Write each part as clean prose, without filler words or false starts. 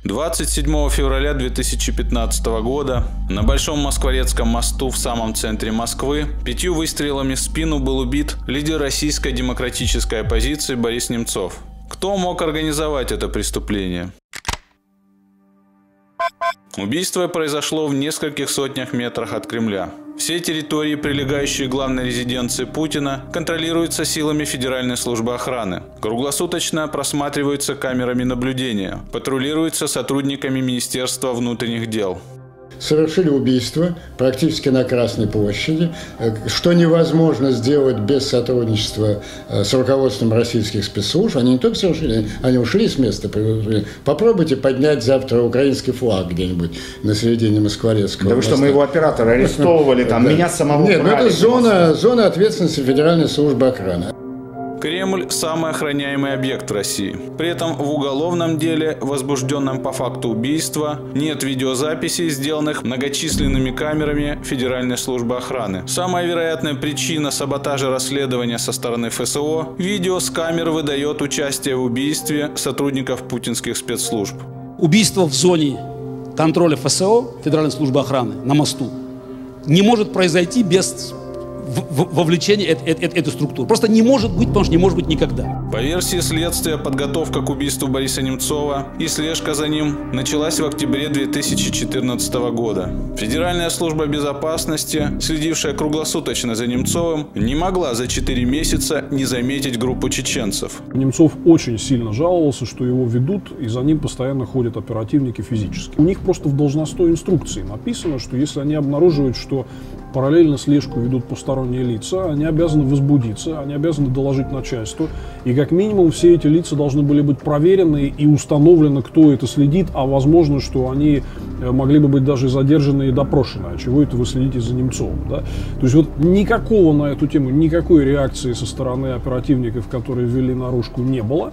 «27 февраля 2015 года на Большом Москворецком мосту в самом центре Москвы 5 выстрелами в спину был убит лидер российской демократической оппозиции Борис Немцов. Кто мог организовать это преступление? Убийство произошло в нескольких сотнях метрах от Кремля. Все территории, прилегающие к главной резиденции Путина, контролируются силами Федеральной службы охраны. Круглосуточно просматриваются камерами наблюдения, патрулируются сотрудниками Министерства внутренних дел. Совершили убийство практически на Красной площади, что невозможно сделать без сотрудничества с руководством российских спецслужб. Они не только совершили, они ушли с места. Попробуйте поднять завтра украинский флаг где-нибудь на середине Москворецкого. Да вы что, моего оператора арестовывали, там меня самого. Нет, это зона ответственности Федеральной службы охраны. Кремль – самый охраняемый объект в России. При этом в уголовном деле, возбужденном по факту убийства, нет видеозаписей, сделанных многочисленными камерами Федеральной службы охраны. Самая вероятная причина саботажа расследования со стороны ФСО – видео с камер выдает участие в убийстве сотрудников путинских спецслужб. Убийство в зоне контроля ФСО, Федеральной службы охраны, на мосту, не может произойти без вовлечение этой структуры. Просто не может быть, потому что не может быть никогда. По версии следствия, подготовка к убийству Бориса Немцова и слежка за ним началась в октябре 2014 года. Федеральная служба безопасности, следившая круглосуточно за Немцовым, не могла за 4 месяца не заметить группу чеченцев. Немцов очень сильно жаловался, что его ведут, и за ним постоянно ходят оперативники физически. У них просто в должностной инструкции написано, что если они обнаруживают, что параллельно слежку ведут посторонние лица, они обязаны возбудиться, они обязаны доложить начальству. И как минимум все эти лица должны были быть проверены и установлено, кто это следит, а возможно, что они могли бы быть даже задержаны и допрошены. А чего это вы следите за Немцовым? Да? То есть вот никакого на эту тему, никакой реакции со стороны оперативников, которые ввели наружку, не было.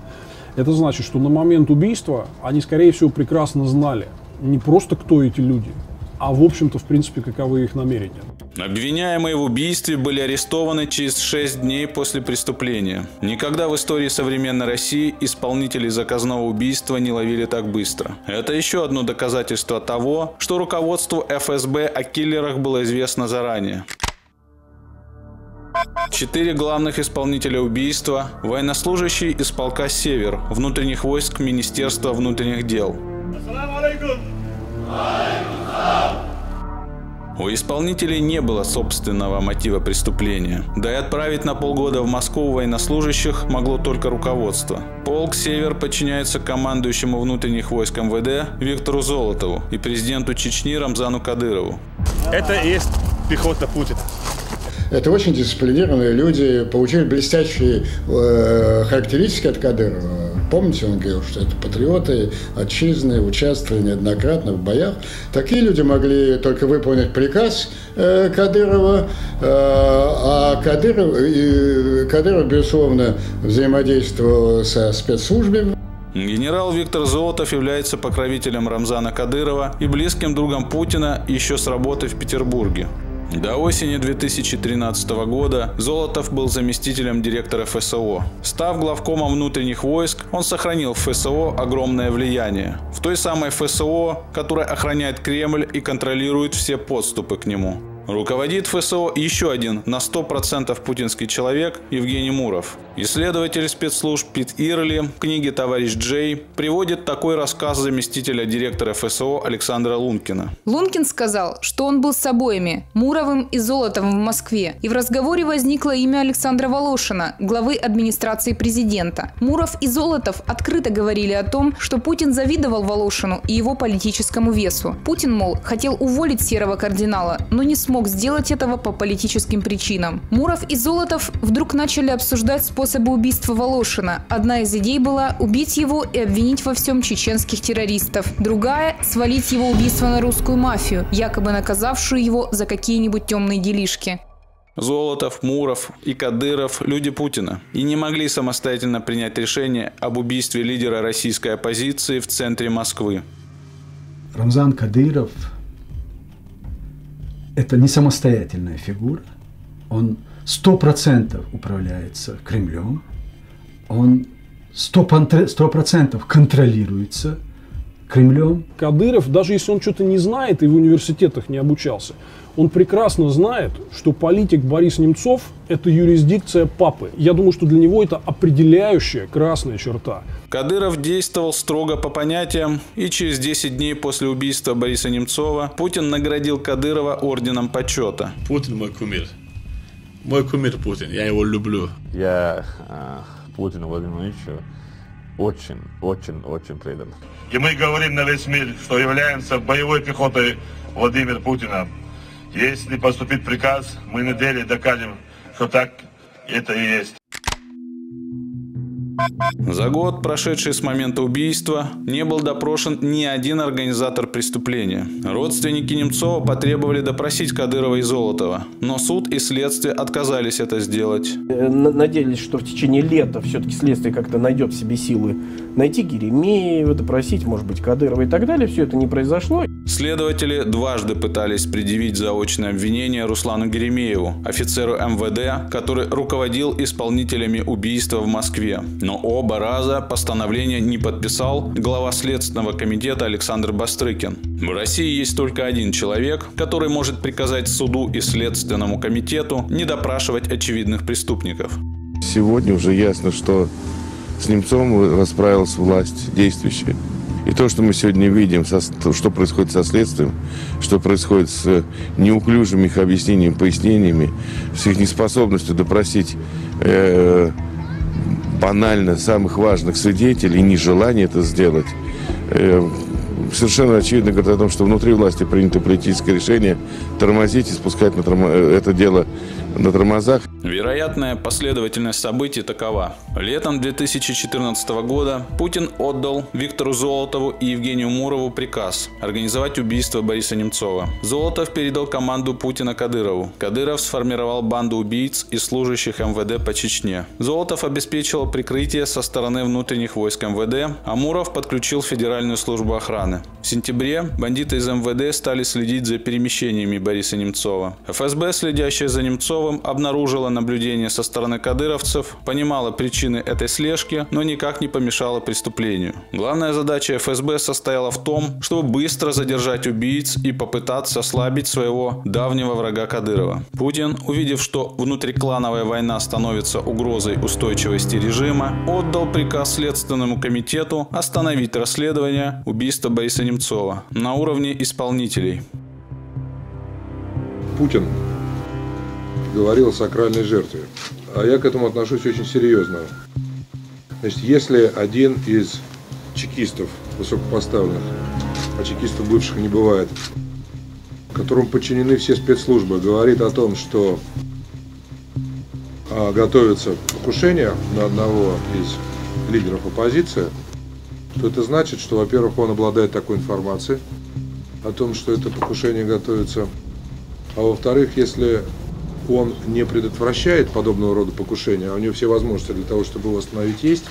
Это значит, что на момент убийства они, скорее всего, прекрасно знали не просто, кто эти люди, а в общем-то, в принципе, каковы их намерения. Обвиняемые в убийстве были арестованы через 6 дней после преступления. Никогда в истории современной России исполнителей заказного убийства не ловили так быстро. Это еще одно доказательство того, что руководству ФСБ о киллерах было известно заранее. 4 главных исполнителя убийства – военнослужащие из полка «Север» внутренних войск Министерства внутренних дел. У исполнителей не было собственного мотива преступления. Да и отправить на полгода в Москву военнослужащих могло только руководство. Полк «Север» подчиняется командующему внутренних войск МВД Виктору Золотову и президенту Чечни Рамзану Кадырову. Это и есть пехота Путина. Это очень дисциплинированные люди, получили блестящие характеристики от Кадырова. Помните, он говорил, что это патриоты, отчизны, участвовали неоднократно в боях. Такие люди могли только выполнить приказ Кадырова, а Кадыров, безусловно, взаимодействовал со спецслужбами. Генерал Виктор Золотов является покровителем Рамзана Кадырова и близким другом Путина еще с работы в Петербурге. До осени 2013 года Золотов был заместителем директора ФСО. Став главкомом внутренних войск, он сохранил в ФСО огромное влияние. В той самой ФСО, которая охраняет Кремль и контролирует все подступы к нему. Руководит ФСО еще один на 100% путинский человек Евгений Муров. Исследователь спецслужб Пит Ирли в книге «Товарищ Джей» приводит такой рассказ заместителя директора ФСО Александра Лункина. Лункин сказал, что он был с обоими – Муровым и Золотовым в Москве. И в разговоре возникло имя Александра Волошина, главы администрации президента. Муров и Золотов открыто говорили о том, что Путин завидовал Волошину и его политическому весу. Путин, мол, хотел уволить серого кардинала, но не смог сделать этого по политическим причинам. Муров и Золотов вдруг начали обсуждать способы убийства Волошина. Одна из идей была убить его и обвинить во всем чеченских террористов. Другая – свалить его убийство на русскую мафию, якобы наказавшую его за какие-нибудь темные делишки. Золотов, Муров и Кадыров – люди Путина и не могли самостоятельно принять решение об убийстве лидера российской оппозиции в центре Москвы. Рамзан Кадыров – это не самостоятельная фигура. Он 100% управляется Кремлем, он 100% контролируется Кремлем. Кадыров, даже если он что-то не знает и в университетах не обучался, он прекрасно знает, что политик Борис Немцов – это юрисдикция папы. Я думаю, что для него это определяющая красная черта. Кадыров действовал строго по понятиям, и через 10 дней после убийства Бориса Немцова Путин наградил Кадырова орденом почета. Путин мой кумир. Мой кумир Путин, я его люблю. Я Путину Владимиру Владимировичу очень предан. И мы говорим на весь мир, что являемся боевой пехотой Владимира Путина. Если поступит приказ, мы на деле докажем, что так это и есть. За год, прошедший с момента убийства, не был допрошен ни один организатор преступления. Родственники Немцова потребовали допросить Кадырова и Золотова, но суд и следствие отказались это сделать. Надеялись, что в течение лета все-таки следствие как-то найдет в себе силы найти Еремеева, допросить, может быть, Кадырова и так далее. Все это не произошло. Следователи дважды пытались предъявить заочное обвинение Руслану Еремееву, офицеру МВД, который руководил исполнителями убийства в Москве. Но оба раза постановление не подписал глава Следственного комитета Александр Бастрыкин. В России есть только один человек, который может приказать суду и Следственному комитету не допрашивать очевидных преступников. Сегодня уже ясно, что с Немцовым расправилась власть действующая. И то, что мы сегодня видим, что происходит со следствием, что происходит с неуклюжими их объяснениями, пояснениями, с их неспособностью допросить банально самых важных свидетелей, нежелание это сделать, совершенно очевидно говорит о том, что внутри власти принято политическое решение тормозить и спускать это дело на тормозах. Вероятная последовательность событий такова. Летом 2014 года Путин отдал Виктору Золотову и Евгению Мурову приказ организовать убийство Бориса Немцова. Золотов передал команду Путина Кадырову. Кадыров сформировал банду убийц и служащих МВД по Чечне. Золотов обеспечил прикрытие со стороны внутренних войск МВД, а Муров подключил Федеральную службу охраны. В сентябре бандиты из МВД стали следить за перемещениями Бориса Немцова. ФСБ, следящая за Немцовым, обнаружила наблюдение со стороны кадыровцев, понимала причины этой слежки, но никак не помешала преступлению. Главная задача ФСБ состояла в том, чтобы быстро задержать убийц и попытаться ослабить своего давнего врага Кадырова. Путин, увидев, что внутриклановая война становится угрозой устойчивости режима, отдал приказ Следственному комитету остановить расследование убийства Бориса Немцова на уровне исполнителей. Путин говорил о сакральной жертве, а я к этому отношусь очень серьезно. Значит, если один из чекистов высокопоставленных, а чекистов бывших не бывает, которому подчинены все спецслужбы, говорит о том, что готовится покушение на одного из лидеров оппозиции, то это значит, что, во-первых, он обладает такой информацией о том, что это покушение готовится, а во-вторых, если он не предотвращает подобного рода покушения, а у него все возможности для того, чтобы его остановить, есть,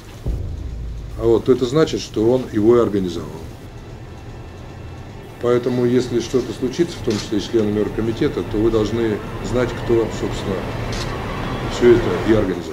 то это значит, что он его и организовал. Поэтому, если что-то случится, в том числе и членами оргкомитета, то вы должны знать, кто, собственно, все это и организовал.